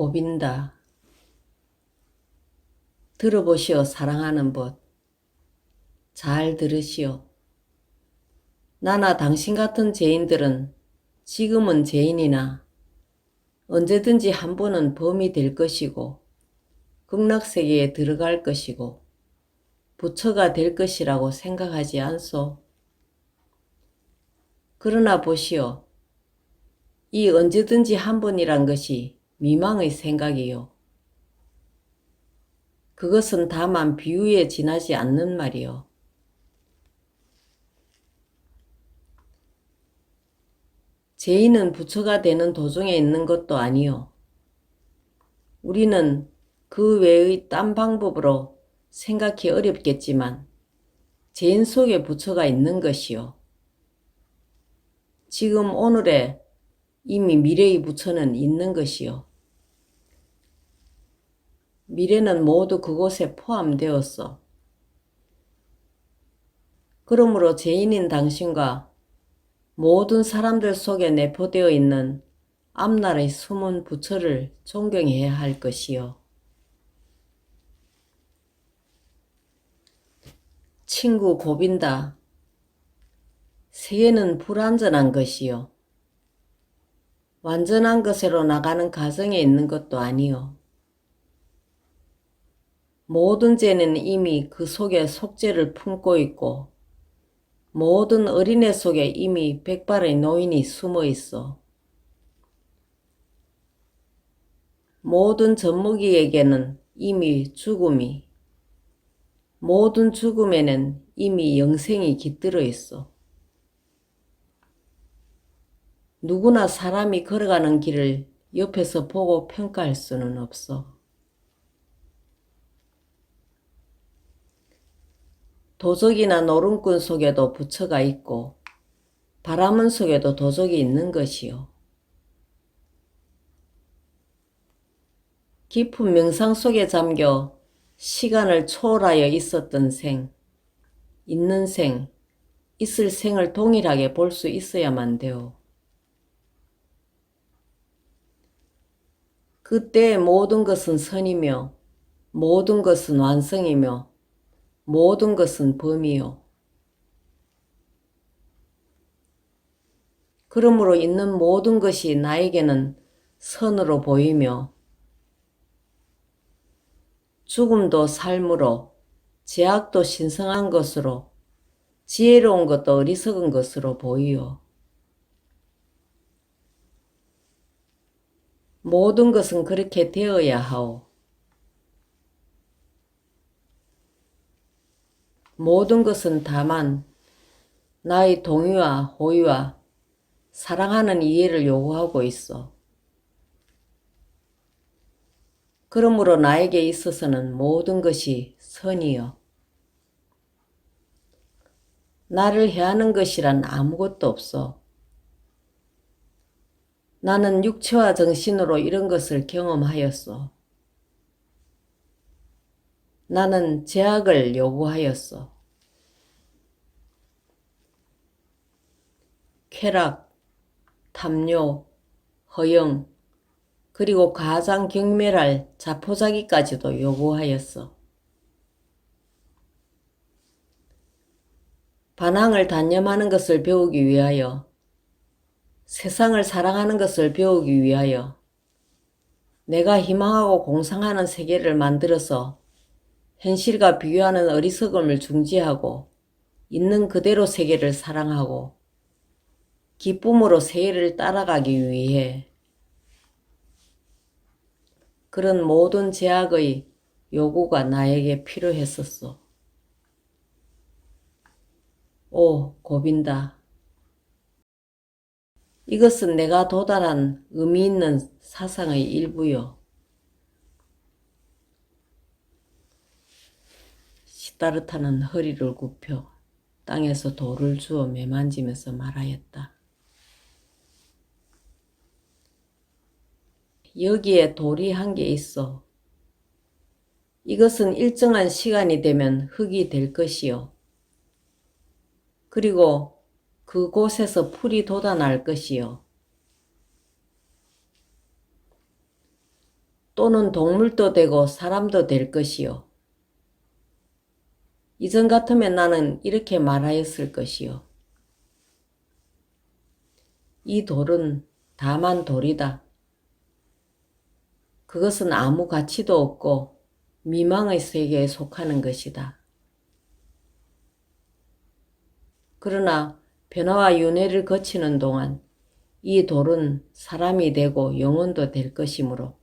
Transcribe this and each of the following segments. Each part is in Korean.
고빈다. 들어보시오 사랑하는 법. 잘 들으시오. 나나 당신 같은 죄인들은 지금은 죄인이나 언제든지 한 번은 범이 될 것이고 극락세계에 들어갈 것이고 부처가 될 것이라고 생각하지 않소? 그러나 보시오. 이 언제든지 한 번이란 것이 미망의 생각이요. 그것은 다만 비유에 지나지 않는 말이요. 죄인은 부처가 되는 도중에 있는 것도 아니요. 우리는 그 외의 딴 방법으로 생각이 어렵겠지만 죄인 속에 부처가 있는 것이요. 지금 오늘에 이미 미래의 부처는 있는 것이요. 미래는 모두 그곳에 포함되었어. 그러므로 죄인인 당신과 모든 사람들 속에 내포되어 있는 앞날의 숨은 부처를 존경해야 할 것이요. 친구 고빈다. 세계는 불완전한 것이요. 완전한 것으로 나가는 과정에 있는 것도 아니요. 모든 죄는 이미 그 속에 속죄를 품고 있고 모든 어린애 속에 이미 백발의 노인이 숨어 있어. 모든 젖먹이에게는 이미 죽음이, 모든 죽음에는 이미 영생이 깃들어 있어. 누구나 사람이 걸어가는 길을 옆에서 보고 평가할 수는 없어. 도적이나 노름꾼 속에도 부처가 있고 바람은 속에도 도적이 있는 것이요. 깊은 명상 속에 잠겨 시간을 초월하여 있었던 생, 있는 생, 있을 생을 동일하게 볼 수 있어야만 돼요. 그때의 모든 것은 선이며 모든 것은 완성이며 모든 것은 범이요. 그러므로 있는 모든 것이 나에게는 선으로 보이며 죽음도 삶으로, 제약도 신성한 것으로, 지혜로운 것도 어리석은 것으로 보이요. 모든 것은 그렇게 되어야 하오. 모든 것은 다만 나의 동의와 호의와 사랑하는 이해를 요구하고 있어. 그러므로 나에게 있어서는 모든 것이 선이요. 나를 해하는 것이란 아무것도 없어. 나는 육체와 정신으로 이런 것을 경험하였어. 나는 제약을 요구하였어. 쾌락, 탐욕, 허영, 그리고 가장 경멸할 자포자기까지도 요구하였어. 반항을 단념하는 것을 배우기 위하여, 세상을 사랑하는 것을 배우기 위하여, 내가 희망하고 공상하는 세계를 만들어서 현실과 비교하는 어리석음을 중지하고 있는 그대로 세계를 사랑하고 기쁨으로 세계를 따라가기 위해 그런 모든 제약의 요구가 나에게 필요했었어. 오, 고빈다. 이것은 내가 도달한 의미 있는 사상의 일부요. 시다르타는 허리를 굽혀 땅에서 돌을 주워 매만지면서 말하였다. 여기에 돌이 한 개 있어. 이것은 일정한 시간이 되면 흙이 될 것이요. 그리고 그곳에서 풀이 돋아날 것이요. 또는 동물도 되고 사람도 될 것이요. 이전 같으면 나는 이렇게 말하였을 것이요. 이 돌은 다만 돌이다. 그것은 아무 가치도 없고 미망의 세계에 속하는 것이다. 그러나 변화와 윤회를 거치는 동안 이 돌은 사람이 되고 영혼도 될 것이므로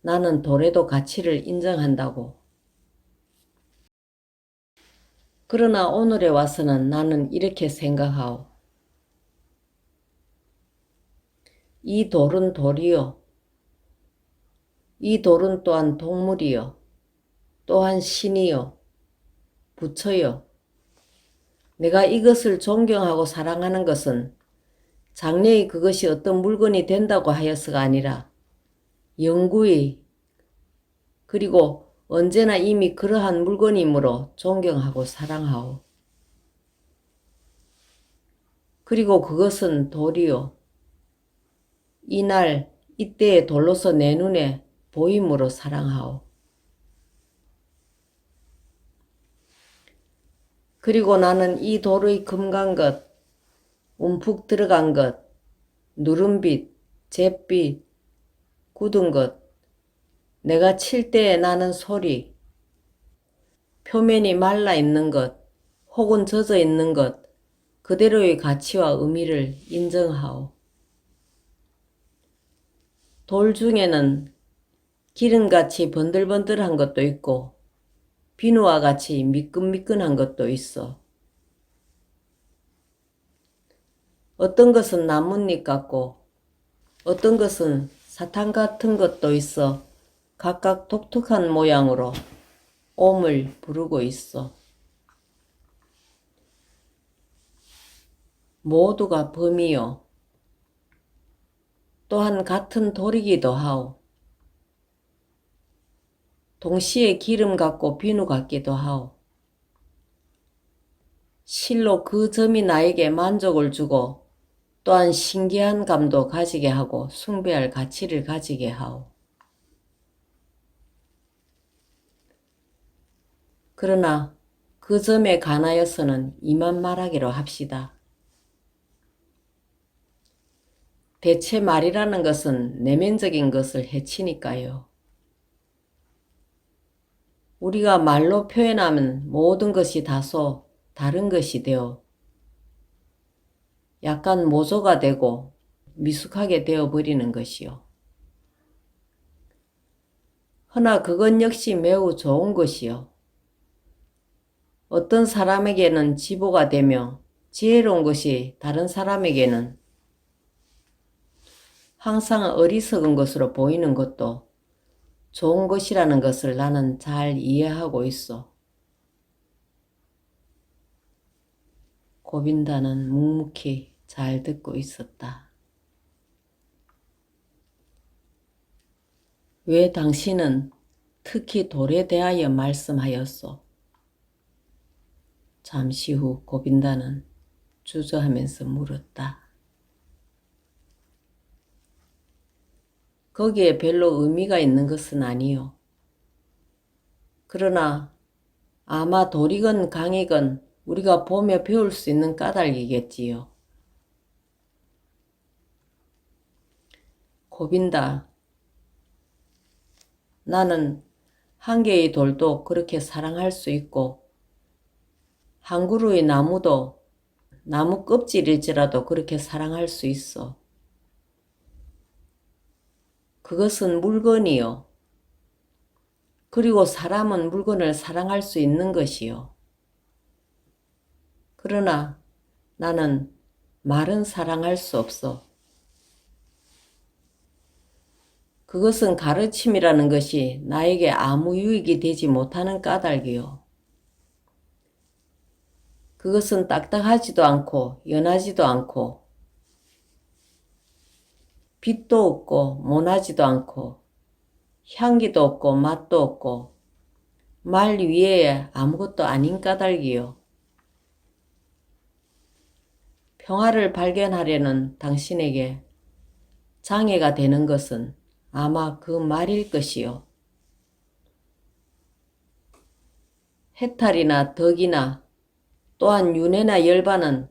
나는 돌에도 가치를 인정한다고. 그러나 오늘에 와서는 나는 이렇게 생각하오. 이 돌은 돌이요. 이 돌은 또한 동물이요. 또한 신이요. 부처요. 내가 이것을 존경하고 사랑하는 것은 장래에 그것이 어떤 물건이 된다고 하여서가 아니라 영구히 그리고 언제나 이미 그러한 물건이므로 존경하고 사랑하오. 그리고 그것은 돌이요. 이날 이때의 돌로서 내 눈에 보임으로 사랑하오. 그리고 나는 이 돌의 금간 것, 움푹 들어간 것, 누름빛, 잿빛, 굳은 것, 내가 칠 때에 나는 소리, 표면이 말라 있는 것, 혹은 젖어 있는 것, 그대로의 가치와 의미를 인정하오. 돌 중에는 기름같이 번들번들한 것도 있고 비누와 같이 미끈미끈한 것도 있어. 어떤 것은 나뭇잎 같고 어떤 것은 사탕 같은 것도 있어 각각 독특한 모양으로 옴을 부르고 있어. 모두가 범이요. 또한 같은 돌이기도 하오. 동시에 기름 같고 비누 같기도 하오. 실로 그 점이 나에게 만족을 주고 또한 신기한 감도 가지게 하고 숭배할 가치를 가지게 하오. 그러나 그 점에 관하여서는 이만 말하기로 합시다. 대체 말이라는 것은 내면적인 것을 해치니까요. 우리가 말로 표현하면 모든 것이 다소 다른 것이 되어 약간 모조가 되고 미숙하게 되어버리는 것이요. 허나 그건 역시 매우 좋은 것이요. 어떤 사람에게는 지보가 되며 지혜로운 것이 다른 사람에게는 항상 어리석은 것으로 보이는 것도 좋은 것이라는 것을 나는 잘 이해하고 있어. 고빈다는 묵묵히 잘 듣고 있었다. 왜 당신은 특히 돌에 대하여 말씀하였소? 잠시 후 고빈다는 주저하면서 물었다. 거기에 별로 의미가 있는 것은 아니요. 그러나 아마 돌이건 강이건 우리가 보며 배울 수 있는 까닭이겠지요. 고빈다. 나는 한 개의 돌도 그렇게 사랑할 수 있고 한 그루의 나무도 나무 껍질일지라도 그렇게 사랑할 수 있어. 그것은 물건이요. 그리고 사람은 물건을 사랑할 수 있는 것이요. 그러나 나는 말은 사랑할 수 없어. 그것은 가르침이라는 것이 나에게 아무 유익이 되지 못하는 까닭이요. 그것은 딱딱하지도 않고 연하지도 않고 빛도 없고 모나지도 않고 향기도 없고 맛도 없고 말 위에 아무것도 아닌 까닭이요. 평화를 발견하려는 당신에게 장애가 되는 것은 아마 그 말일 것이요. 해탈이나 덕이나 또한 윤회나 열반은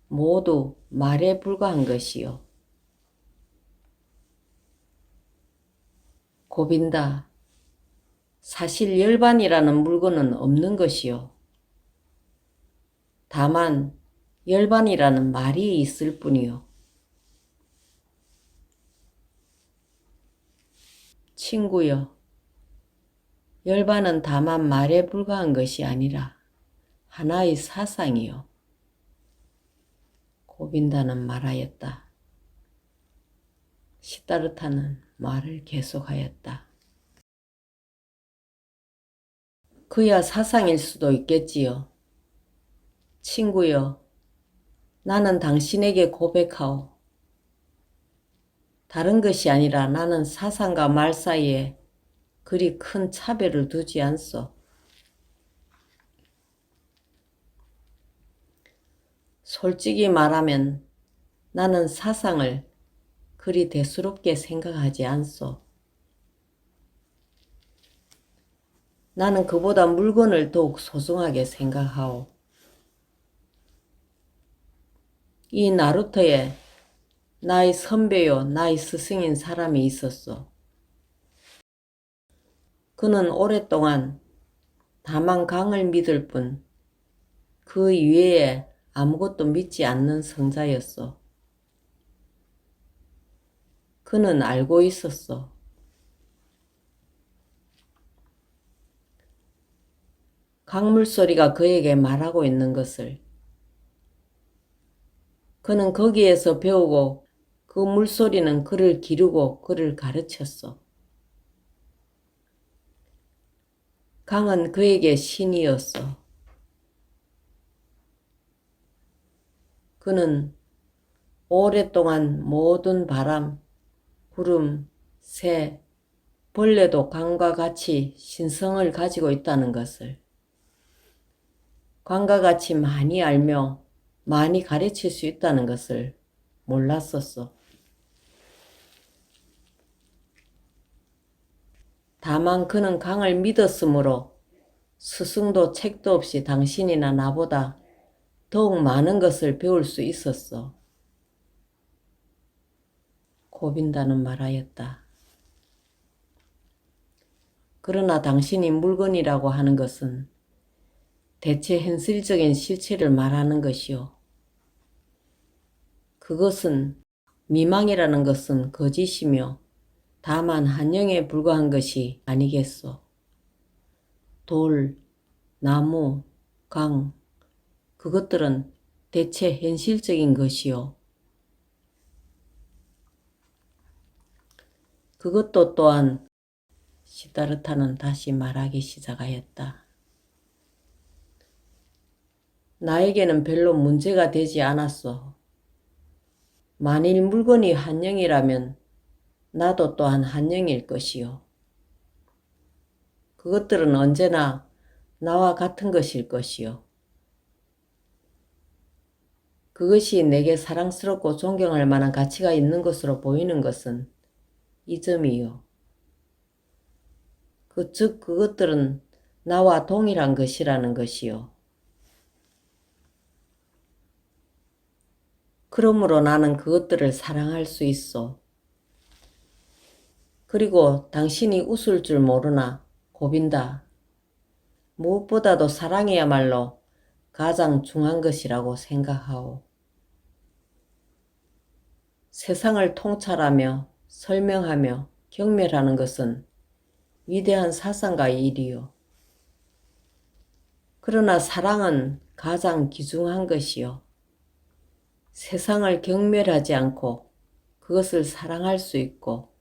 모두 말에 불과한 것이요. 고빈다. 사실 열반이라는 물건은 없는 것이요. 다만 열반이라는 말이 있을 뿐이요. 친구여, 열반은 다만 말에 불과한 것이 아니라 하나의 사상이요. 고빈다는 말하였다. 시다르타는 말을 계속하였다. 그야 사상일 수도 있겠지요. 친구여, 나는 당신에게 고백하오. 다른 것이 아니라 나는 사상과 말 사이에 그리 큰 차별을 두지 않소. 솔직히 말하면 나는 사상을 그리 대수롭게 생각하지 않소. 나는 그보다 물건을 더욱 소중하게 생각하오. 이 나루터에 나의 선배요 나의 스승인 사람이 있었소. 그는 오랫동안 다만 강을 믿을 뿐 그 이외에 아무것도 믿지 않는 성자였소. 그는 알고 있었소. 강물소리가 그에게 말하고 있는 것을. 그는 거기에서 배우고 그 물소리는 그를 기르고 그를 가르쳤소. 강은 그에게 신이었소. 그는 오랫동안 모든 바람, 구름, 새, 벌레도 강과 같이 신성을 가지고 있다는 것을, 강과 같이 많이 알며 많이 가르칠 수 있다는 것을 몰랐었소. 다만 그는 강을 믿었으므로 스승도 책도 없이 당신이나 나보다 더욱 많은 것을 배울 수 있었어. 고빈다는 말하였다. 그러나 당신이 물건이라고 하는 것은 대체 현실적인 실체를 말하는 것이요. 그것은 미망이라는 것은 거짓이며 다만 한영에 불과한 것이 아니겠소. 돌, 나무, 강, 그것들은 대체 현실적인 것이요. 그것도 또한 시다르타는 다시 말하기 시작하였다. 나에게는 별로 문제가 되지 않았소. 만일 물건이 한영이라면 나도 또한 한영일 것이요. 그것들은 언제나 나와 같은 것일 것이요. 그것이 내게 사랑스럽고 존경할 만한 가치가 있는 것으로 보이는 것은 이 점이요. 즉 그것들은 나와 동일한 것이라는 것이요. 그러므로 나는 그것들을 사랑할 수 있어. 그리고 당신이 웃을 줄 모르나 고빈다. 무엇보다도 사랑이야말로 가장 중요한 것이라고 생각하오. 세상을 통찰하며 설명하며 경멸하는 것은 위대한 사상가의 일이요. 그러나 사랑은 가장 귀중한 것이요. 세상을 경멸하지 않고 그것을 사랑할 수 있고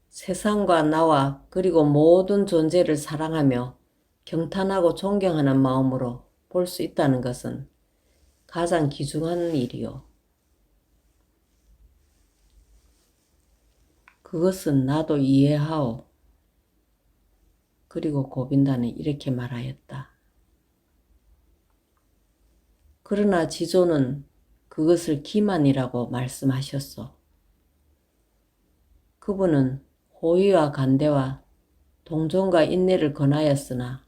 세상과 나와 그리고 모든 존재를 사랑하며 경탄하고 존경하는 마음으로 볼 수 있다는 것은 가장 귀중한 일이요. 그것은 나도 이해하오. 그리고 고빈다는 이렇게 말하였다. 그러나 지조는 그것을 기만이라고 말씀하셨소. 그분은 호의와 간대와 동정과 인내를 권하였으나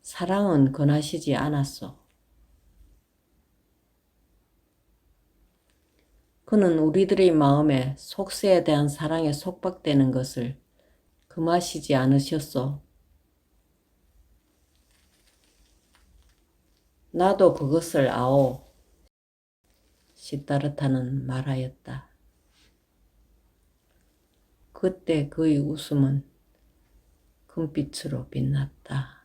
사랑은 권하시지 않았소. 그는 우리들의 마음에 속세에 대한 사랑에 속박되는 것을 금하시지 않으셨소. 나도 그것을 아오. 시다르타는 말하였다. 그때 그의 웃음은 금빛으로 빛났다.